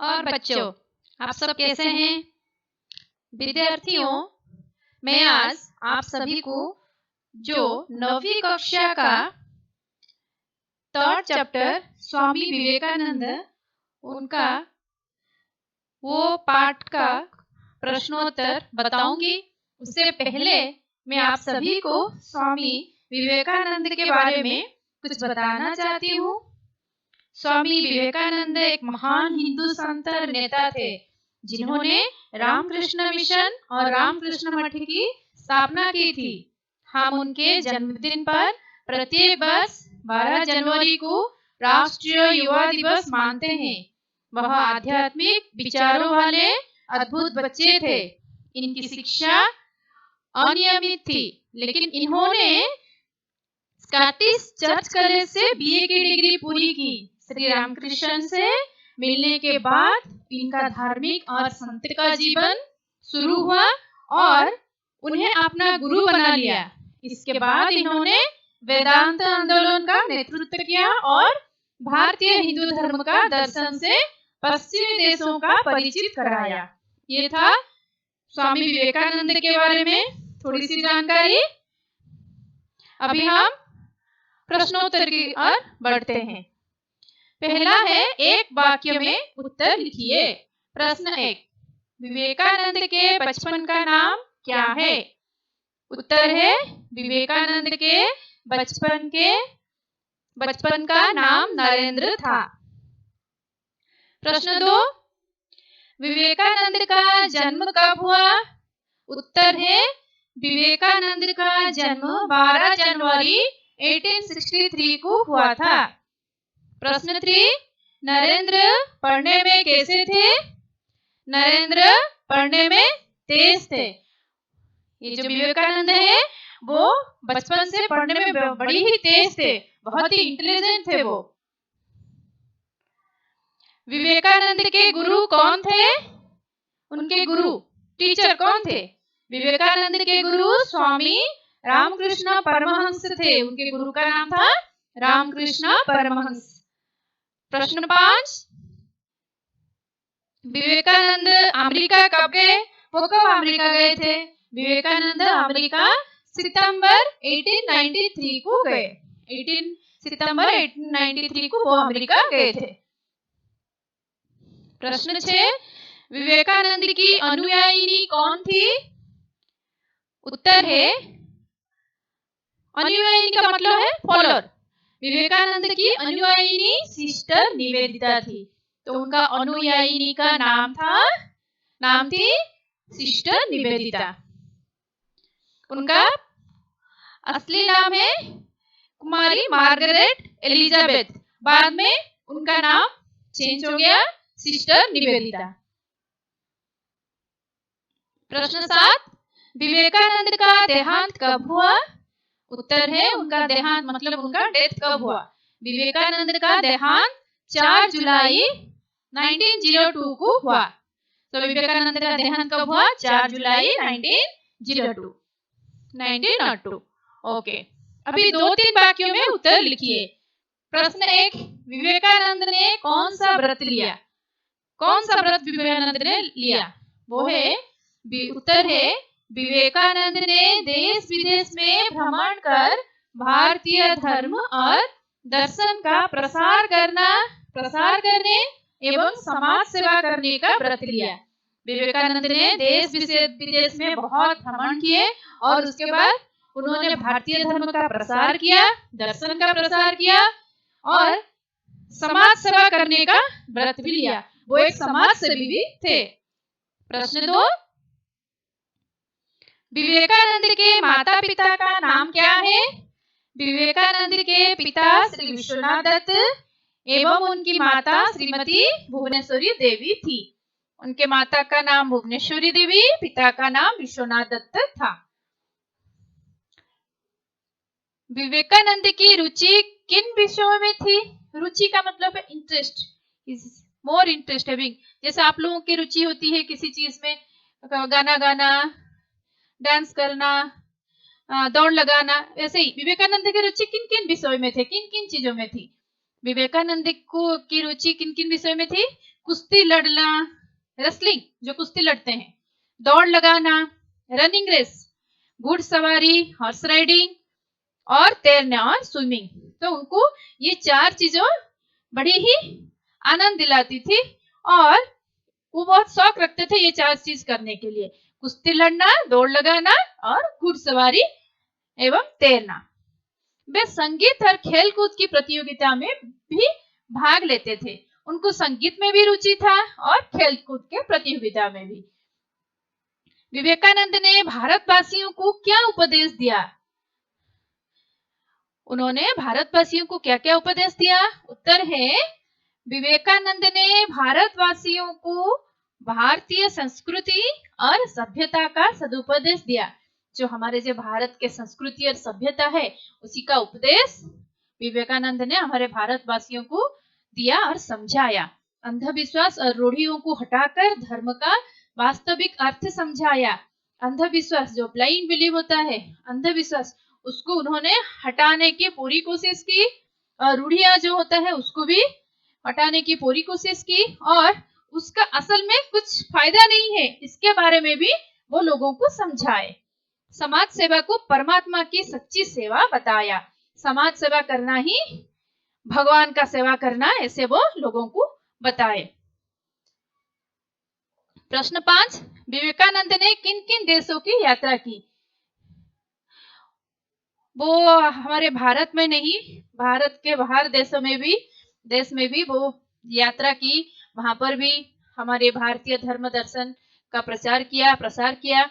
और बच्चों, आप सब कैसे हैं? विद्यार्थियों, मैं आज आप सभी को जो 9वीं कक्षा का 3rd चैप्टर स्वामी विवेकानंद उनका वो पाठ का प्रश्नोत्तर बताऊंगी। उससे पहले मैं आप सभी को स्वामी विवेकानंद के बारे में कुछ बताना चाहती हूँ। स्वामी विवेकानंद एक महान हिंदू संत और नेता थे, जिन्होंने रामकृष्ण मिशन और रामकृष्ण मठ की स्थापना की थी। हम उनके जन्मदिन पर प्रत्येक वर्ष 12 जनवरी को राष्ट्रीय युवा दिवस मानते हैं। वह आध्यात्मिक विचारों वाले अद्भुत बच्चे थे। इनकी शिक्षा अनियमित थी, लेकिन इन्होंने स्कॉटिश चर्च कॉलेज से बीए की डिग्री पूरी की। श्री रामकृष्ण से मिलने के बाद इनका धार्मिक और संत का जीवन शुरू हुआ और उन्हें अपना गुरु बना लिया। इसके बाद इन्होंने वेदांत आंदोलन का नेतृत्व किया और भारतीय हिंदू धर्म का दर्शन से पश्चिमी देशों का परिचित कराया। ये था स्वामी विवेकानंद के बारे में थोड़ी सी जानकारी। अभी हम प्रश्नोत्तर की ओर बढ़ते हैं। पहला है, एक वाक्य में उत्तर लिखिए। प्रश्न 1, विवेकानंद के बचपन का नाम क्या है? उत्तर है, विवेकानंद के बचपन का नाम नरेंद्र था। प्रश्न 2, विवेकानंद का जन्म कब हुआ? उत्तर है, विवेकानंद का जन्म 12 जनवरी 1863 को हुआ था। प्रश्न 3, नरेंद्र पढ़ने में कैसे थे? नरेंद्र पढ़ने में तेज थे। ये जो विवेकानंद है वो बचपन से पढ़ने में बड़ी ही तेज थे, बहुत ही इंटेलिजेंट थे वो। विवेकानंद के गुरु कौन थे? उनके गुरु टीचर कौन थे? विवेकानंद के गुरु स्वामी रामकृष्ण परमहंस थे। उनके गुरु का नाम था रामकृष्ण परमहंस। प्रश्न 5, विवेकानंद अमेरिका कब गए? वो कब अमेरिका गए थे? विवेकानंद अमेरिका सितंबर 1893 को गए। 18 सितंबर 1893 को वो अमेरिका गए थे। प्रश्न 6, विवेकानंद की अनुयायिनी कौन थी? उत्तर है, अनुयायिनी का मतलब है फॉलोअर। विवेकानंद की अनुयायिनी सिस्टर निवेदिता थी, तो उनका अनुयायिनी का नाम थी सिस्टर निवेदिता। उनका असली नाम है कुमारी मार्गरेट एलिजाबेथ। बाद में उनका नाम चेंज हो गया सिस्टर निवेदिता। प्रश्न 7, विवेकानंद का देहांत कब हुआ? उत्तर है, उनका देहांत मतलब उनका डेथ कब हुआ? विवेकानंद का देहांत 4 जुलाई 1902 को हुआ। तो विवेकानंद का देहांत कब हुआ? 4 जुलाई 1902। ओके, अभी 2-3 वाक्यों में उत्तर लिखिए। प्रश्न 1, विवेकानंद ने कौन सा व्रत लिया? कौन सा व्रत विवेकानंद ने लिया? वो है, उत्तर है, विवेकानंद ने देश विदेश में भ्रमण कर भारतीय धर्म और दर्शन का प्रसार करने एवं समाज सेवा करने का व्रत लिया। विवेकानंद ने देश विदेश में बहुत भ्रमण किए और उसके बाद उन्होंने भारतीय धर्म का प्रसार किया, दर्शन का प्रसार किया और समाज सेवा करने का व्रत भी लिया। वो एक समाज सेवी भी थे। प्रश्न 2, विवेकानंद के माता पिता का नाम क्या है? विवेकानंद के पिता श्री विश्वनाथ दत्त एवं उनकी माता श्रीमती भुवनेश्वरी देवी थी। उनके माता का नाम भुवनेश्वरी देवी, पिता का नाम विश्वनाथ दत्त था। विवेकानंद की रुचि किन विषयों में थी? रुचि का मतलब है इंटरेस्ट, मोर इंटरेस्ट हैविंग। जैसे आप लोगों की रुचि होती है किसी चीज में, गाना गाना, डांस करना, दौड़ लगाना, ऐसे ही विवेकानंद की रुचि किन किन विषयों में थे, किन किन चीजों में थी? विवेकानंद को की रुचि किन किन विषयों में थी? कुश्ती लड़ना, रेसलिंग जो कुश्ती लड़ते हैं, दौड़ लगाना, रनिंग रेस, घुड़सवारी, हॉर्स राइडिंग और तैरना और स्विमिंग। तो उनको ये 4 चीजों बड़ी ही आनंद दिलाती थी और वो बहुत शौक रखते थे ये 4 चीज करने के लिए, कुश्ती लड़ना, दौड़ लगाना और घुड़सवारी एवं तैरना। वे संगीत और खेलकूद की प्रतियोगिता में भी भाग लेते थे। उनको संगीत में भी रुचि था और खेलकूद के प्रतियोगिता में भी। विवेकानंद ने भारतवासियों को क्या उपदेश दिया? उन्होंने भारतवासियों को क्या क्या उपदेश दिया? उत्तर है, विवेकानंद ने भारतवासियों को भारतीय संस्कृति और सभ्यता का सदुपदेश दिया। जो हमारे जो भारत के संस्कृति और सभ्यता है उसी का उपदेश विवेकानंद ने हमारे भारतवासियों को दिया और समझाया। अंधविश्वास और रूढ़ियों को हटाकर धर्म का वास्तविक अर्थ समझाया। अंधविश्वास जो ब्लाइंड बिलीव होता है, अंधविश्वास, उसको उन्होंने हटाने की पूरी कोशिश की और रूढ़ियां जो होता है उसको भी हटाने की पूरी कोशिश की और उसका असल में कुछ फायदा नहीं है इसके बारे में भी वो लोगों को समझाए। समाज सेवा को परमात्मा की सच्ची सेवा बताया। समाज सेवा करना ही भगवान का सेवा करना, ऐसे वो लोगों को बताए। प्रश्न 5, विवेकानंद ने किन किन देशों की यात्रा की? वो हमारे भारत में नहीं, भारत के बाहर देश में भी वो यात्रा की। वहां पर भी हमारे भारतीय धर्म दर्शन का प्रसार किया।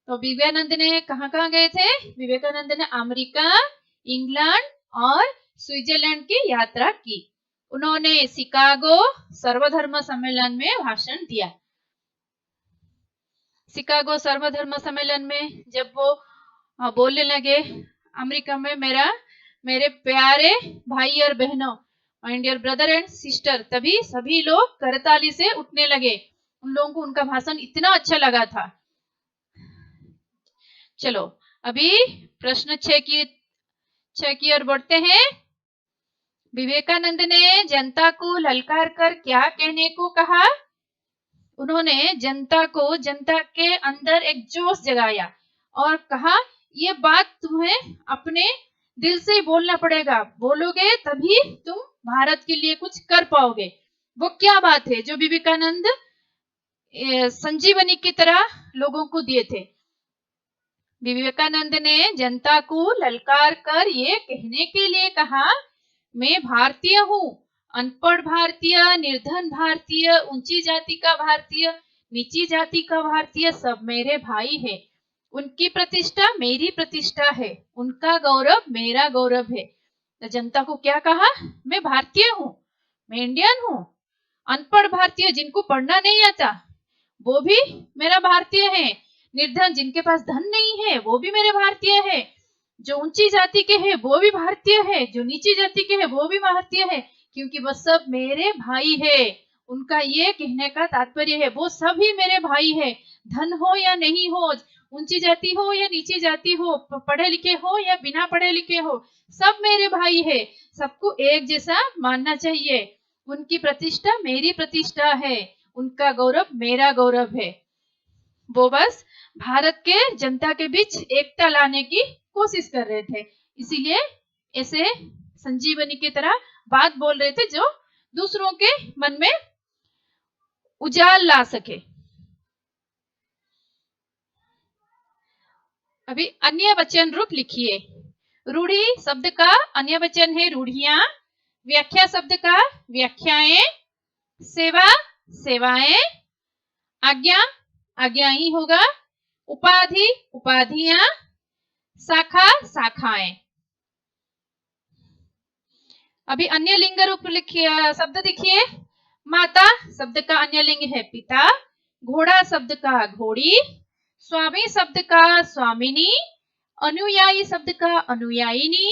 तो विवेकानंद ने कहाँ कहाँ गए थे? विवेकानंद ने अमेरिका, इंग्लैंड और स्विट्जरलैंड की यात्रा की। उन्होंने शिकागो सर्वधर्म सम्मेलन में भाषण दिया। शिकागो सर्वधर्म सम्मेलन में जब वो बोलने लगे, अमेरिका में मेरे प्यारे भाई और बहनों, my dear brother and sister, तभी सभी लोग करताली से उठने लगे। उन लोगों को उनका भाषण इतना अच्छा लगा था। चलो अभी प्रश्न 6 की ओर बढ़ते हैं। विवेकानंद ने जनता को ललकार कर क्या कहने को कहा? उन्होंने जनता के अंदर एक जोश जगाया और कहा, ये बात तुम्हें अपने दिल से बोलना पड़ेगा, बोलोगे तभी तुम भारत के लिए कुछ कर पाओगे। वो क्या बात है जो विवेकानंद संजीवनी की तरह लोगों को दिए थे? विवेकानंद ने जनता को ललकार कर ये कहने के लिए कहा, मैं भारतीय हूँ, अनपढ़ भारतीय, निर्धन भारतीय, ऊंची जाति का भारतीय, नीची जाति का भारतीय, सब मेरे भाई है। उनकी प्रतिष्ठा मेरी प्रतिष्ठा है, उनका गौरव मेरा गौरव है। तो जनता को क्या कहा? मैं भारतीय हूँ, मैं इंडियन हूँ। अनपढ़ भारतीय जिनको पढ़ना नहीं आता वो भी मेरा भारतीय है। निर्धन जिनके पास धन नहीं है वो भी मेरे भारतीय है। जो ऊंची जाति के हैं वो भी भारतीय है, जो नीची जाति के हैं वो भी भारतीय है, क्योंकि वो सब मेरे भाई है। उनका ये कहने का तात्पर्य है वो सभी मेरे भाई है। धन हो या नहीं हो, ऊंची जाति हो या नीची जाति हो, पढ़े लिखे हो या बिना पढ़े लिखे हो, सब मेरे भाई है। सबको एक जैसा मानना चाहिए। उनकी प्रतिष्ठा मेरी प्रतिष्ठा है, उनका गौरव मेरा गौरव है। वो बस भारत के जनता के बीच एकता लाने की कोशिश कर रहे थे, इसीलिए ऐसे संजीवनी की तरह बात बोल रहे थे जो दूसरों के मन में उजाल ला सके। अभी अन्य वचन रूप लिखिए। रूढ़ी शब्द का अन्य वचन है रूढ़ियां, व्याख्या शब्द का व्याख्याएं, सेवा सेवाएं, आज्ञा आज्ञाएं होगा, उपाधि उपाधियां, शाखा शाखाएं। अभी अन्य लिंग रूप लिखिए, शब्द देखिए। माता शब्द का अन्य लिंग है पिता, घोड़ा शब्द का घोड़ी, स्वामी शब्द का स्वामिनी, अनुयायी शब्द का अनुयायिनी,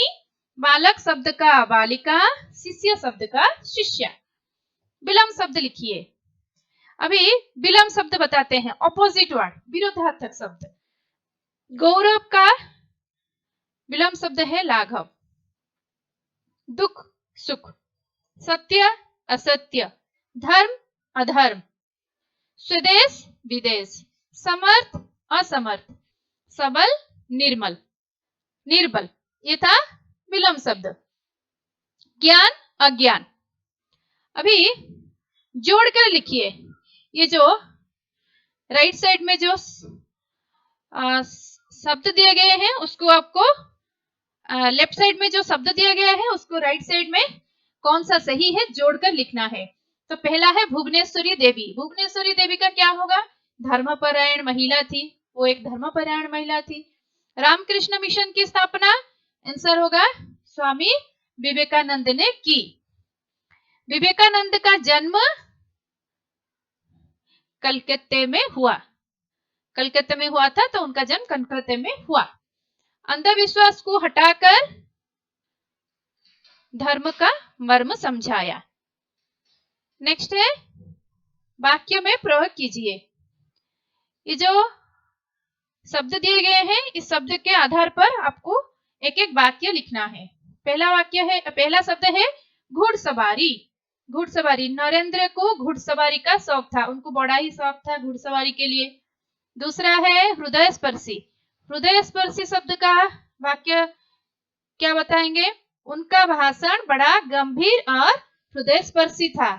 बालक शब्द का बालिका, शिष्य शब्द का शिष्य। विलंब शब्द लिखिए। अभी विलंब शब्द बताते हैं, ऑपोजिट वर्ड, विरोधार्थक शब्द। गौरव का विलंब शब्द है लाघव, दुख सुख, सत्य असत्य, धर्म अधर्म, स्वदेश विदेश, समर्थ असमर्थ, सबल निर्मल निर्बल। ये था विलोम शब्द। ज्ञान अज्ञान। अभी जोड़कर लिखिए। ये जो राइट साइड में जो शब्द दिए गए हैं उसको आपको लेफ्ट साइड में जो शब्द दिया गया है उसको राइट साइड में कौन सा सही है जोड़कर लिखना है। तो पहला है भुवनेश्वरी देवी। भुवनेश्वरी देवी का क्या होगा? धर्मपरायण महिला थी, वो एक धर्मपरायण महिला थी। रामकृष्ण मिशन की स्थापना आंसर होगा स्वामी विवेकानंद ने की। विवेकानंद का जन्म कलकत्ते में हुआ। कलकत्ते में हुआ था तो उनका जन्म कलकत्ते में हुआ। अंधविश्वास को हटाकर धर्म का मर्म समझाया। नेक्स्ट है वाक्य में प्रयोग कीजिए। ये जो शब्द दिए गए हैं इस शब्द के आधार पर आपको एक एक वाक्य लिखना है। पहला शब्द है घुड़सवारी। घुड़सवारी, नरेंद्र को घुड़सवारी का शौक था, उनको बड़ा ही शौक था घुड़सवारी के लिए। दूसरा है हृदय स्पर्शी। हृदय स्पर्शी शब्द का वाक्य क्या बताएंगे? उनका भाषण बड़ा गंभीर और हृदय स्पर्शी था,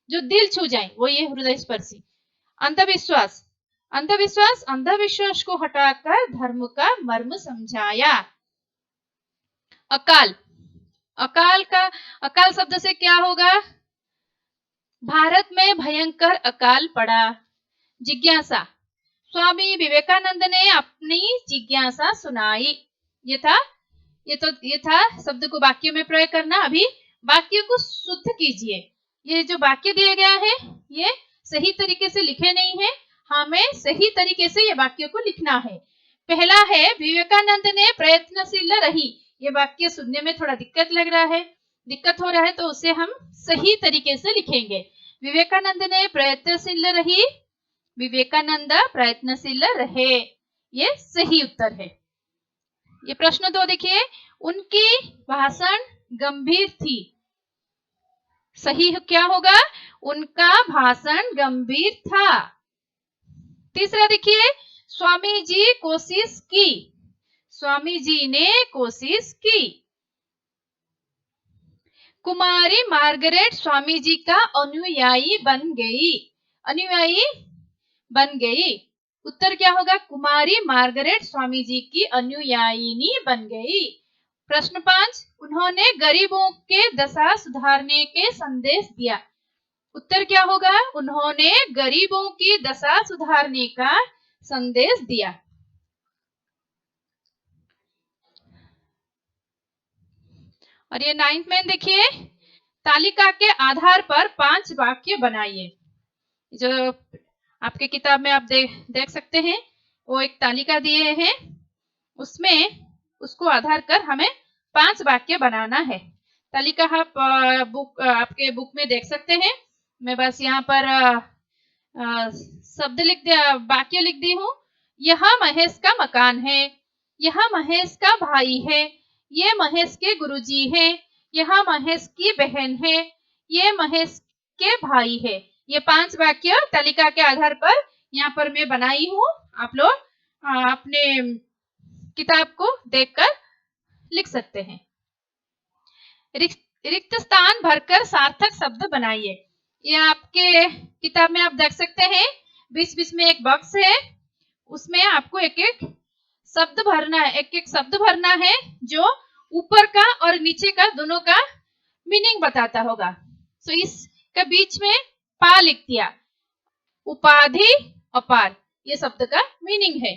जो दिल छू जाए, वो ये हृदय स्पर्शी। अंधविश्वास। अंधविश्वास, अंधविश्वास को हटाकर धर्म का मर्म समझाया। अकाल। अकाल शब्द से क्या होगा? भारत में भयंकर अकाल पड़ा। जिज्ञासा। स्वामी विवेकानंद ने अपनी जिज्ञासा सुनाई। ये था शब्द को वाक्य में प्रयोग करना। अभी वाक्य को शुद्ध कीजिए। ये जो वाक्य दिया गया है ये सही तरीके से लिखे नहीं है, हमें सही तरीके से ये वाक्य को लिखना है। पहला है विवेकानंद ने प्रयत्नशील रही। ये वाक्य सुनने में थोड़ा दिक्कत हो रहा है तो उसे हम सही तरीके से लिखेंगे। विवेकानंद ने प्रयत्नशील रही, विवेकानंद प्रयत्नशील रहे, ये सही उत्तर है। ये प्रश्न 2 देखिए, उनकी भाषण गंभीर थी। सही क्या होगा? उनका भाषण गंभीर था। तीसरा देखिए, स्वामी जी कोशिश की। स्वामी जी ने कोशिश की। कुमारी मार्गरेट स्वामी जी का अनुयायी बन गई। अनुयायी बन गई। उत्तर क्या होगा? कुमारी मार्गरेट स्वामी जी की अनुयायिनी बन गई। प्रश्न 5, उन्होंने गरीबों के दशा सुधारने के संदेश दिया। उत्तर क्या होगा? उन्होंने गरीबों की दशा सुधारने का संदेश दिया। और ये 9th में देखिए, तालिका के आधार पर 5 वाक्य बनाइए। जो आपके किताब में आप देख सकते हैं, वो एक तालिका दिए हैं, उसमें उसको आधार कर हमें 5 वाक्य बनाना है। तालिका आप आपके बुक में देख सकते हैं। मैं बस यहाँ पर वाक्य लिख दी हूँ। यह महेश का मकान है, यह महेश का भाई है, ये महेश के गुरुजी हैं, यह महेश की बहन है, ये महेश के भाई है। ये 5 वाक्य तालिका के आधार पर यहाँ पर मैं बनाई हूँ। आप लोग अपने किताब को देखकर लिख सकते हैं। रिक्त स्थान भरकर सार्थक शब्द बनाइए। ये आपके किताब में आप देख सकते हैं, बीच बीच में एक बॉक्स है, उसमें आपको एक एक शब्द भरना है जो ऊपर का और नीचे का दोनों का मीनिंग बताता होगा। तो इसका बीच में पा लिख दिया। उपाधि अपार, ये शब्द का मीनिंग है।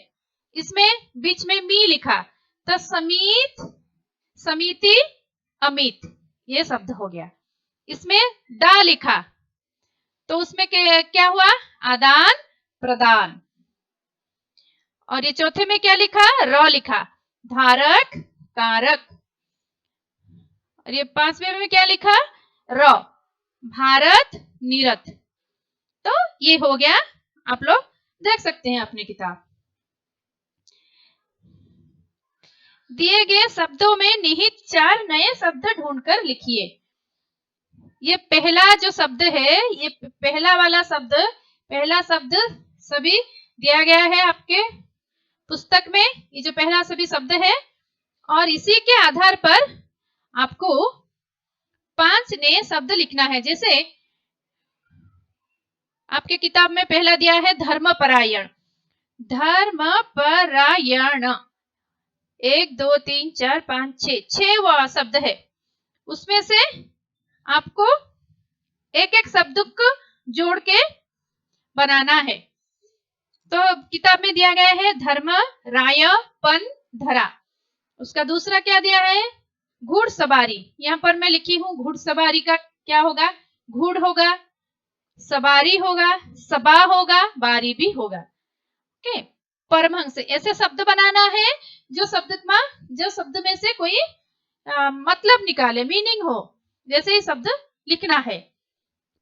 इसमें बीच में मी लिखा तो समीत, समिति, अमित, ये शब्द हो गया। इसमें डा लिखा तो उसमें क्या हुआ? आदान प्रदान। और ये चौथे में क्या लिखा? र लिखा, धारक कारक। और ये 5वें में क्या लिखा? र, भारत निरत। तो ये हो गया, आप लोग देख सकते हैं अपनी किताब। दिए गए शब्दों में निहित 4 नए शब्द ढूंढकर लिखिए। ये पहला जो शब्द है, ये पहला शब्द सभी दिया गया है आपके पुस्तक में। ये जो पहला सभी शब्द है, और इसी के आधार पर आपको 5 नए शब्द लिखना है। जैसे आपके किताब में पहला दिया है धर्मपरायण। धर्मपरायण 1 2 3 4 5 6 वो शब्द है। उसमें से आपको एक एक शब्द को जोड़ के बनाना है। तो किताब में दिया गया है धर्म रायपन धरा। उसका दूसरा क्या दिया है? घुड़सवारी। यहाँ पर मैं लिखी हूँ घुड़सवारी का क्या होगा? घुड़ होगा, सवारी होगा, सबा होगा, बारी भी होगा। ओके। परमहंस, ऐसे शब्द बनाना है जो शब्द में से कोई मतलब निकाले, मीनिंग हो, जैसे ही शब्द लिखना है।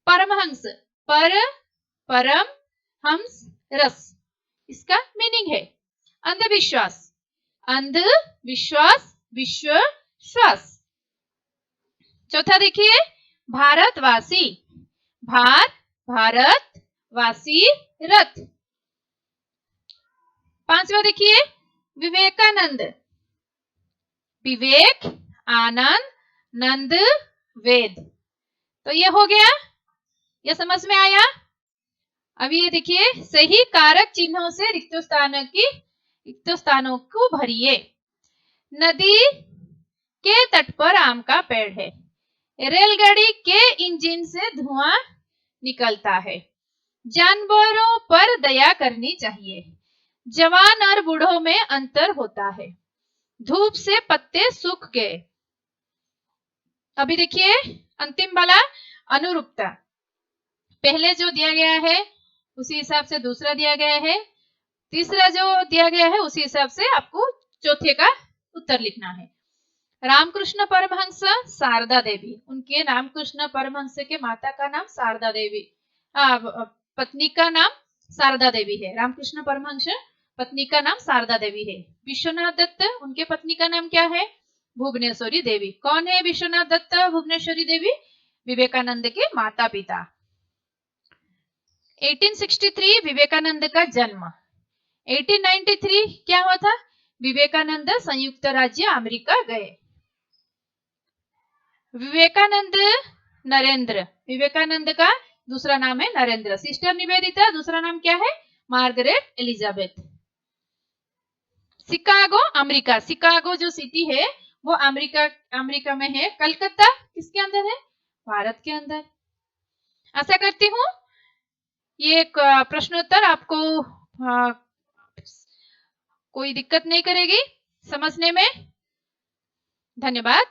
परमहंस, परम हंस रस, इसका मीनिंग है। अंधविश्वास, अंधविश्वास विश्व श्वास। चौथा देखिए भारतवासी, भारतवासी रथ। पांचवा देखिए विवेकानंद, विवेक आनंद नंद वेद। तो ये हो गया, ये समझ में आया। अभी ये देखिए सही कारक चिन्हों से रिक्त स्थानों को भरिए। नदी के तट पर आम का पेड़ है। रेलगाड़ी के इंजन से धुआं निकलता है। जानवरों पर दया करनी चाहिए। जवान और बूढ़ों में अंतर होता है। धूप से पत्ते सूख गए। अभी देखिए अंतिम वाला अनुरूपता। पहले जो दिया गया है उसी हिसाब से दूसरा दिया गया है, तीसरा जो दिया गया है उसी हिसाब से आपको चौथे का उत्तर लिखना है। रामकृष्ण परमहंस शारदा देवी, उनके रामकृष्ण परमहंस के माता का नाम शारदा देवी, पत्नी का नाम शारदा देवी है। रामकृष्ण परमहंस पत्नी का नाम शारदा देवी है। विश्वनाथ दत्त, उनके पत्नी का नाम क्या है? भुवनेश्वरी देवी। कौन है विश्वनाथ दत्त, भुवनेश्वरी देवी? विवेकानंद के माता पिता। 1863 विवेकानंद का जन्म। 1893 क्या हुआ था? विवेकानंद संयुक्त राज्य अमेरिका गए। विवेकानंद नरेंद्र, विवेकानंद का दूसरा नाम है नरेंद्र। सिस्टर निवेदिता, दूसरा नाम क्या है? Margaret Elizabeth. Chicago America, Chicago जो सिटी है वो अमेरिका में है। कलकत्ता किसके अंदर है? भारत के अंदर। आशा करती हूँ ये प्रश्नोत्तर आपको कोई दिक्कत नहीं करेगी समझने में। धन्यवाद।